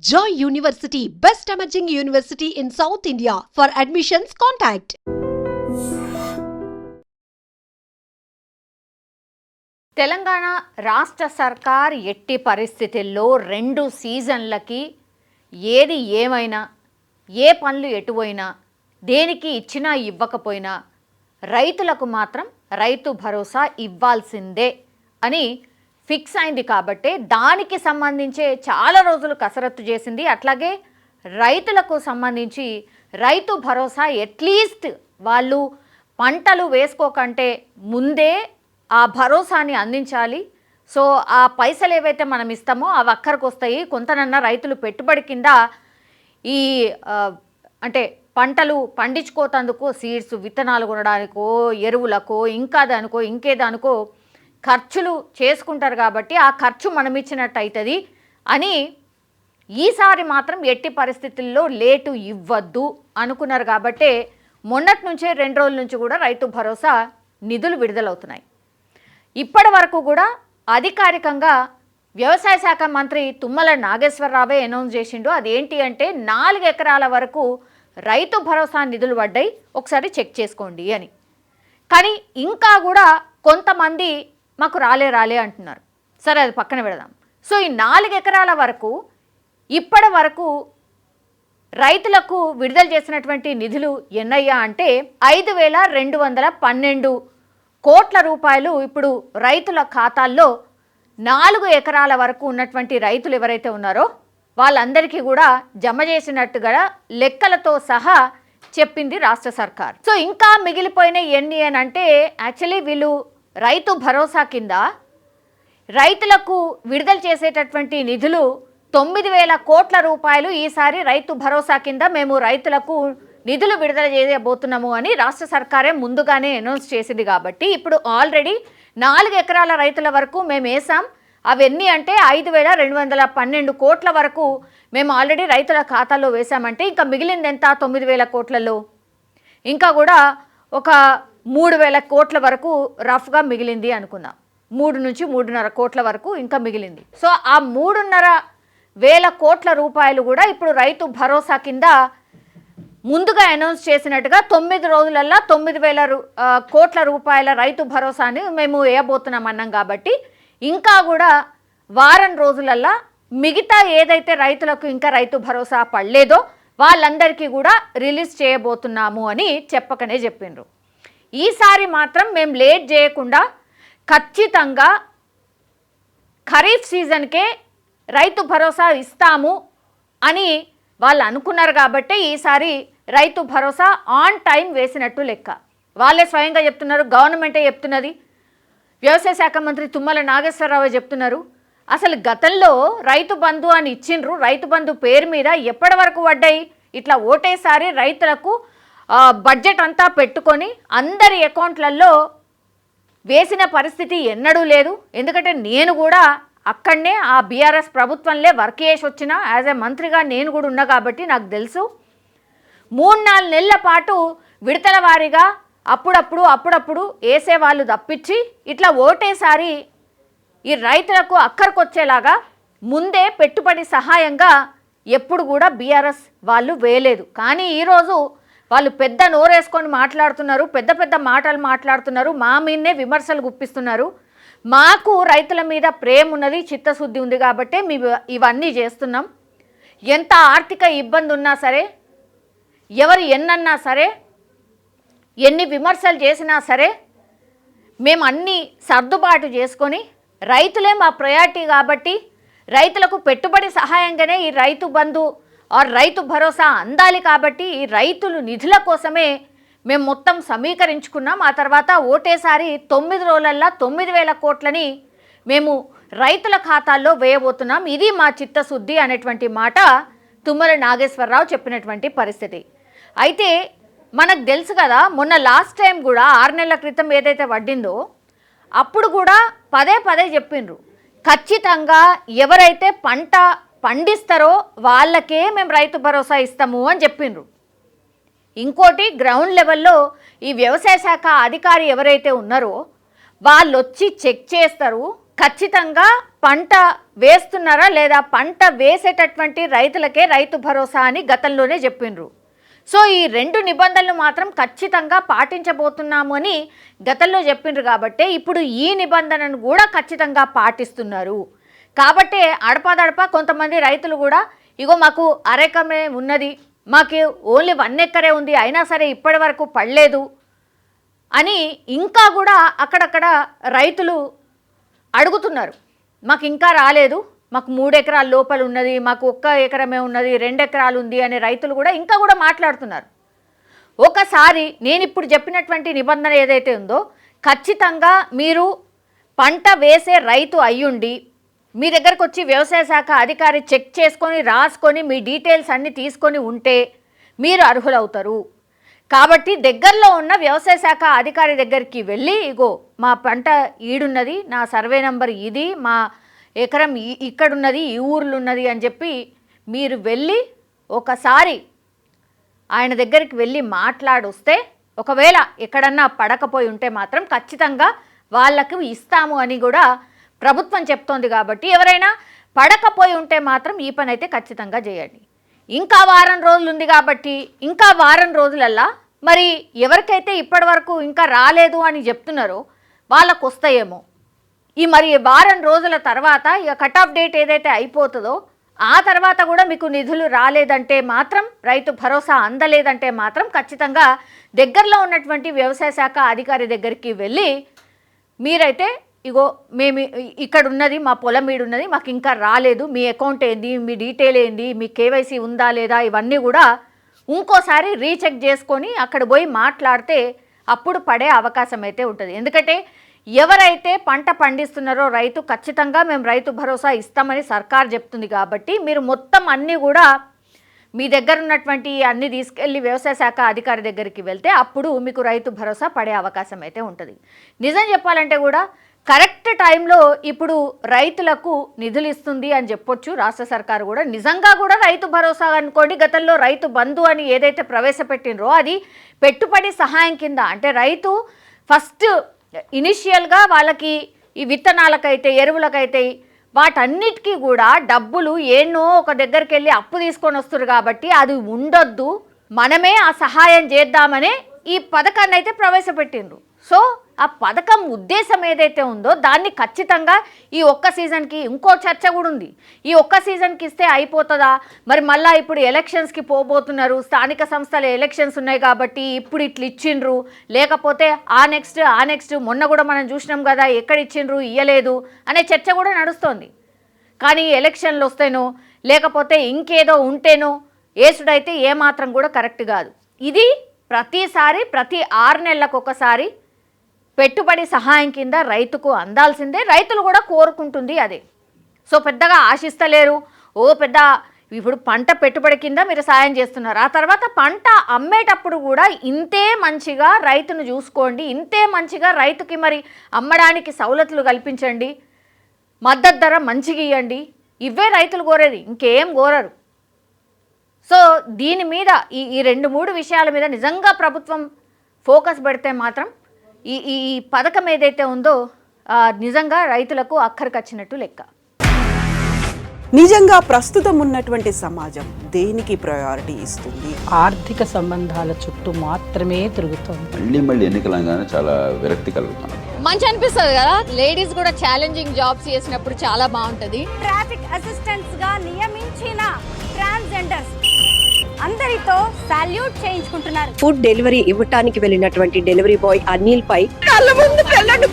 Joy University, best emerging university in South India. For admissions, contact. Telangana రాష్ట్ర సర్కార్ ఎట్టి పరిస్థితుల్లో 2 సీజన్లకి ఏది ఏమైనా ఏ పనులు ఎటుపోయినా దేనికి ఇచ్చినా ఇవ్వకపోయినా రైతులకు మాత్రం రైతు భరోసా ఇవ్వాల్సిందే అని ఫిక్స్ అయింది కాబట్టి దానికి సంబంధించి చాలా రోజులు కసరత్తు చేసింది. అట్లాగే రైతులకు సంబంధించి రైతు భరోసా అట్లీస్ట్ వాళ్ళు పంటలు వేసుకోకంటే ముందే ఆ భరోసాని అందించాలి. సో ఆ పైసలు ఏవైతే మనం ఇస్తామో అవి అక్కడికి వస్తాయి. కొంతనన్నా రైతులు పెట్టుబడి కింద ఈ అంటే పంటలు పండించుకోతందుకు సీడ్స్ విత్తనాలు కొనడానికో ఎరువులకో ఇంకా దానికో ఇంకేదానికో ఖర్చులు చేసుకుంటారు కాబట్టి ఆ ఖర్చు మనం ఇచ్చినట్టు అవుతుంది అని ఈసారి మాత్రం ఎట్టి పరిస్థితుల్లో లేటు ఇవ్వద్దు అనుకున్నారు. కాబట్టి మొన్నటి నుంచే 2 రోజుల నుంచి కూడా రైతు భరోసా నిధులు విడుదలవుతున్నాయి. ఇప్పటి వరకు కూడా అధికారికంగా వ్యవసాయ శాఖ మంత్రి తుమ్మల నాగేశ్వరరావే అనౌన్స్ చేసిండు. అదేంటి అంటే 4 ఎకరాల వరకు రైతు భరోసా నిధులు పడ్డాయి, ఒకసారి చెక్ చేసుకోండి అని. కానీ ఇంకా కూడా కొంతమంది మాకు రాలే అంటున్నారు. సరే అది పక్కన పెడదాం. సో ఈ 4 ఎకరాల వరకు ఇప్పటి వరకు రైతులకు విడుదల చేసినటువంటి నిధులు ఎన్నయ్యా అంటే 5,212 కోట్ల రూపాయలు ఇప్పుడు రైతుల ఖాతాల్లో 4 ఎకరాల వరకు ఉన్నటువంటి రైతులు ఎవరైతే ఉన్నారో వాళ్ళందరికీ కూడా జమ చేసినట్టుగా లెక్కలతో సహా చెప్పింది రాష్ట్ర సర్కార్. సో ఇంకా మిగిలిపోయిన ఎన్ని అని అంటే యాక్చువల్లీ వీళ్ళు రైతు భరోసా కింద రైతులకు విడుదల చేసేటటువంటి నిధులు 9,000 కోట్ల రూపాయలు ఈసారి రైతు భరోసా కింద మేము రైతులకు నిధులు విడుదల చేయబోతున్నాము అని రాష్ట్ర సర్కారే ముందుగానే అనౌన్స్ చేసింది. కాబట్టి ఇప్పుడు ఆల్రెడీ 4 ఎకరాల రైతుల వరకు మేము వేసాం. అవన్నీ అంటే 5,212 కోట్ల వరకు మేము ఆల్రెడీ రైతుల ఖాతాలో వేసామంటే ఇంకా మిగిలింది ఎంత? 9,000 కోట్లలో ఇంకా కూడా ఒక 3,000 కోట్ల వరకు రఫ్గా మిగిలింది అనుకుందాం. 3 నుంచి 3.5 కోట్ల వరకు ఇంకా మిగిలింది. సో ఆ 3,500 కోట్ల రూపాయలు కూడా ఇప్పుడు రైతు భరోసా కింద ముందుగా అనౌన్స్ చేసినట్టుగా 9 రోజులల్లో 9,000 కోట్ల రూపాయల రైతు భరోసాని మేము వేయబోతున్నాం అన్నాం. కాబట్టి ఇంకా కూడా వారం రోజులల్లో మిగతా ఏదైతే రైతులకు ఇంకా రైతు భరోసా పడలేదో వాళ్ళందరికీ కూడా రిలీజ్ చేయబోతున్నాము అని చెప్పకనే చెప్పిండ్రు. ఈసారి మాత్రం మేము లేట్ చేయకుండా ఖచ్చితంగా ఖరీఫ్ సీజన్కే రైతు భరోసా ఇస్తాము అని వాళ్ళు అనుకున్నారు. కాబట్టి ఈసారి రైతు భరోసా ఆన్ టైం వేసినట్టు లెక్క. వాళ్ళే స్వయంగా చెప్తున్నారు, గవర్నమెంటే చెప్తున్నది, వ్యవసాయ శాఖ మంత్రి తుమ్మల నాగేశ్వరరావు చెప్తున్నారు. అసలు గతంలో రైతు బంధు అని ఇచ్చిండ్రు, రైతు బంధు పేరు మీద ఎప్పటి వరకు పడ్డాయి? ఇట్లా ఓటేసారి రైతులకు బడ్జెట్ అంతా పెట్టుకొని అందరి అకౌంట్లలో వేసిన పరిస్థితి ఎన్నడూ లేదు. ఎందుకంటే నేను కూడా అక్కడనే ఆ బీఆర్ఎస్ ప్రభుత్వంలో వర్క్ చేసి వచ్చిన యాజ్ ఏ మంత్రిగా నేను కూడా ఉన్నా కాబట్టి నాకు తెలుసు. 3-4 నెలల పాటు విడతల వారీగా అప్పుడప్పుడు వేసేవాళ్ళు తప్పించి ఇట్లా ఓటేసారి ఈ రైతులకు అక్కడికొచ్చేలాగా ముందే పెట్టుబడి సహాయంగా ఎప్పుడు కూడా బీఆర్ఎస్ వాళ్ళు వేయలేదు. కానీ ఈరోజు వాళ్ళు పెద్ద నోరేసుకొని మాట్లాడుతున్నారు, పెద్ద మాటలు మాట్లాడుతున్నారు, మా మీదనే విమర్శలు గుప్పిస్తున్నారు. మాకు రైతుల మీద ప్రేమ ఉన్నది, చిత్తశుద్ధి ఉంది కాబట్టి మేము ఇవన్నీ చేస్తున్నాం. ఎంత ఆర్థిక ఇబ్బంది ఉన్నా సరే, ఎవరు ఎన్నన్నా సరే, ఎన్ని విమర్శలు చేసినా సరే మేము అన్నీ సర్దుబాటు చేసుకొని రైతులే మా ప్రయారిటీ కాబట్టి రైతులకు పెట్టుబడి సహాయంగానే ఈ రైతు బంధు ఆర్ రైతు భరోసా అందాలి. కాబట్టి ఈ రైతులు నిధుల కోసమే మేము మొత్తం సమీకరించుకున్నాం. ఆ తర్వాత ఓటేసారి 9 రోజులల్లో 9,000 కోట్లని మేము రైతుల ఖాతాల్లో వేయబోతున్నాం. ఇది మా చిత్తశుద్ధి అనేటువంటి మాట తుమ్మల నాగేశ్వరరావు చెప్పినటువంటి పరిస్థితి. అయితే మనకు తెలుసు కదా, మొన్న లాస్ట్ టైం కూడా 6 నెలల క్రితం ఏదైతే పడ్డిందో అప్పుడు కూడా పదే చెప్పిండ్రు, ఖచ్చితంగా ఎవరైతే పంట పండిస్తారో వాళ్ళకే మేము రైతు భరోసా ఇస్తాము అని చెప్పిండ్రు. ఇంకోటి గ్రౌండ్ లెవెల్లో ఈ వ్యవసాయ శాఖ అధికారి ఎవరైతే ఉన్నారో వాళ్ళు వచ్చి చెక్ చేస్తారు, ఖచ్చితంగా పంట వేస్తున్నారా లేదా, పంట వేసేటటువంటి రైతులకే రైతు భరోసా అని గతంలోనే చెప్పిండ్రు. సో ఈ 2 నిబంధనలు మాత్రం ఖచ్చితంగా పాటించబోతున్నాము అని గతంలో చెప్పిండ్రు కాబట్టి ఇప్పుడు ఈ నిబంధనను కూడా ఖచ్చితంగా పాటిస్తున్నారు. కాబట్టి అడపాదడపా కొంతమంది రైతులు కూడా ఇగో మాకు అరెకమే ఉన్నది, మాకు ఓన్లీ 1 ఎకరే ఉంది, అయినా సరే ఇప్పటి వరకు పడలేదు అని ఇంకా కూడా అక్కడక్కడ రైతులు అడుగుతున్నారు. మాకు ఇంకా రాలేదు, మాకు 3 ఎకరాల లోపల ఉన్నది, మాకు 1 ఎకరమే ఉన్నది, 2 ఎకరాలు ఉంది అనే రైతులు కూడా ఇంకా కూడా మాట్లాడుతున్నారు. ఒకసారి నేను ఇప్పుడు చెప్పినటువంటి నిబంధన ఏదైతే ఉందో ఖచ్చితంగా మీరు పంట వేసే రైతు అయ్యుండి మీ దగ్గరకు వచ్చి వ్యవసాయ శాఖ అధికారి చెక్ చేసుకొని రాసుకొని మీ డీటెయిల్స్ అన్నీ తీసుకొని ఉంటే మీరు అర్హులవుతారు. కాబట్టి దగ్గరలో ఉన్న వ్యవసాయ శాఖ అధికారి దగ్గరికి వెళ్ళి ఇగో మా పంట ఈడున్నది, నా సర్వే నెంబర్ ఇది, మా ఎకరం ఇక్కడున్నది, ఈ ఊర్లు ఉన్నది అని చెప్పి మీరు వెళ్ళి ఒకసారి ఆయన దగ్గరికి వెళ్ళి మాట్లాడొస్తే ఒకవేళ ఎక్కడన్నా పడకపోయి ఉంటే మాత్రం ఖచ్చితంగా వాళ్ళకు ఇస్తాము అని కూడా ప్రభుత్వం చెప్తోంది. కాబట్టి ఎవరైనా పడకపోయి ఉంటే మాత్రం ఈ పని అయితే ఖచ్చితంగా చేయండి. ఇంకా వారం రోజులు ఉంది కాబట్టి ఇంకా వారం రోజులల్లా మరి ఎవరికైతే ఇప్పటి వరకు ఇంకా రాలేదు అని చెప్తున్నారో వాళ్ళకు వస్తాయేమో. ఈ మరి వారం రోజుల తర్వాత ఇక కట్ ఆఫ్ డేట్ ఏదైతే అయిపోతుందో ఆ తర్వాత కూడా మీకు నిధులు రాలేదంటే మాత్రం, రైతు భరోసా అందలేదంటే మాత్రం ఖచ్చితంగా దగ్గరలో ఉన్నటువంటి వ్యవసాయ శాఖ అధికారి దగ్గరికి వెళ్ళి మీరైతే ఇగో మేము ఇక్కడ ఉన్నది, మా పొలం ఈడున్నది, మాకు ఇంకా రాలేదు, మీ అకౌంట్ ఏంది, మీ డీటెయిల్ ఏంది, మీ కేవైసీ ఉందా లేదా, ఇవన్నీ కూడా ఇంకోసారి రీచెక్ చేసుకొని అక్కడ పోయి మాట్లాడితే అప్పుడు పడే అవకాశం అయితే ఉంటుంది. ఎందుకంటే ఎవరైతే పంట పండిస్తున్నారో రైతు ఖచ్చితంగా మేము రైతు భరోసా ఇస్తామని సర్కార్ చెప్తుంది. కాబట్టి మీరు మొత్తం అన్నీ కూడా మీ దగ్గర ఉన్నటువంటి అన్నీ తీసుకెళ్ళి వ్యవసాయ శాఖ అధికారి దగ్గరికి వెళ్తే అప్పుడు మీకు రైతు భరోసా పడే అవకాశం అయితే ఉంటుంది. నిజం చెప్పాలంటే కూడా కరెక్ట్ టైంలో ఇప్పుడు రైతులకు నిధులు ఇస్తుంది అని చెప్పొచ్చు రాష్ట్ర సర్కారు కూడా. నిజంగా కూడా రైతు భరోసా అనుకోండి, గతంలో రైతు బంధు అని ఏదైతే ప్రవేశపెట్టినరో అది పెట్టుబడి సహాయం కింద, అంటే రైతు ఫస్ట్ ఇనిషియల్గా వాళ్ళకి ఈ విత్తనాలకైతే ఎరువులకైతే వాటన్నిటికీ కూడా డబ్బులు ఏన్నో ఒక దగ్గరికి వెళ్ళి అప్పు తీసుకొని వస్తారు. కాబట్టి అది ఉండొద్దు, మనమే ఆ సహాయం చేద్దామనే ఈ పథకాన్ని అయితే ప్రవేశపెట్టిండ్రు. సో ఆ పథకం ఉద్దేశం ఏదైతే ఉందో దాన్ని ఖచ్చితంగా ఈ ఒక్క సీజన్కి, ఇంకో చర్చ కూడా ఉంది, ఈ ఒక్క సీజన్కి ఇస్తే అయిపోతుందా, మరి మళ్ళీ ఇప్పుడు ఎలక్షన్స్కి పోబోతున్నారు, స్థానిక సంస్థల ఎలక్షన్స్ ఉన్నాయి కాబట్టి ఇప్పుడు ఇట్లా ఇచ్చిండ్రు, లేకపోతే ఆ నెక్స్ట్ మొన్న కూడా మనం చూసినాం కదా ఎక్కడ ఇచ్చిండ్రు ఇయ్యలేదు అనే చర్చ కూడా నడుస్తోంది. కానీ ఎలక్షన్లు వస్తేనో లేకపోతే ఇంకేదో ఉంటేనో ఏసుడైతే ఏమాత్రం కూడా కరెక్ట్ కాదు. ఇది ప్రతిసారి ప్రతి 6 నెలలకు ఒకసారి పెట్టుబడి సహాయం కింద రైతుకు అందాల్సిందే, రైతులు కూడా కోరుకుంటుంది అదే. సో పెద్దగా ఆశిస్తలేరు, ఓ పెద్ద ఇప్పుడు పంట పెట్టుబడి కింద మీరు సాయం చేస్తున్నారు, ఆ తర్వాత పంట అమ్మేటప్పుడు కూడా ఇంతే మంచిగా రైతును చూసుకోండి, ఇంతే మంచిగా రైతుకి మరి అమ్మడానికి సౌలతులు కల్పించండి, మద్దతు ధర మంచిగా ఇవ్వండి, ఇవే రైతులు కోరేది, ఇంకేం కోరరు. సో దీని మీద ఈ 2-3 విషయాల మీద నిజంగా ప్రభుత్వం ఫోకస్ పెడితే మాత్రం ఈ పథకం ఏదైతే ఉందో నిజంగా రైతులకు అక్కడికొచ్చినట్టు లెక్క. నిజంగా ప్రస్తుతం ఉన్నటువంటి సమాజం దేనికి ప్రయారిటీ ఇస్తుంది? ఆర్థిక సంబంధాల చుట్టూ మాత్రమే తిరుగుతుంది. మళ్ళీ ఎన్నికలంగానే చాలా విరక్తి కలుగుతున్నాం. మంచి అనిపిస్తుంది కదా, లేడీస్ కూడా ఛాలెంజింగ్ జాబ్స్ చేసినప్పుడు చాలా బాగుంటది. ట్రాఫిక్ అసిస్టెంట్స్ గా నియమించిన ట్రాన్స్జెండర్స్ అందరితో సాల్యూట్ చేయించుకుంటున్నారు. ఫుడ్ డెలివరీ ఇవ్వటానికి వెళ్ళినటువంటి డెలివరీ బాయ్ అనిల్ పై కళ్ళ ముందు పెళ్ళండి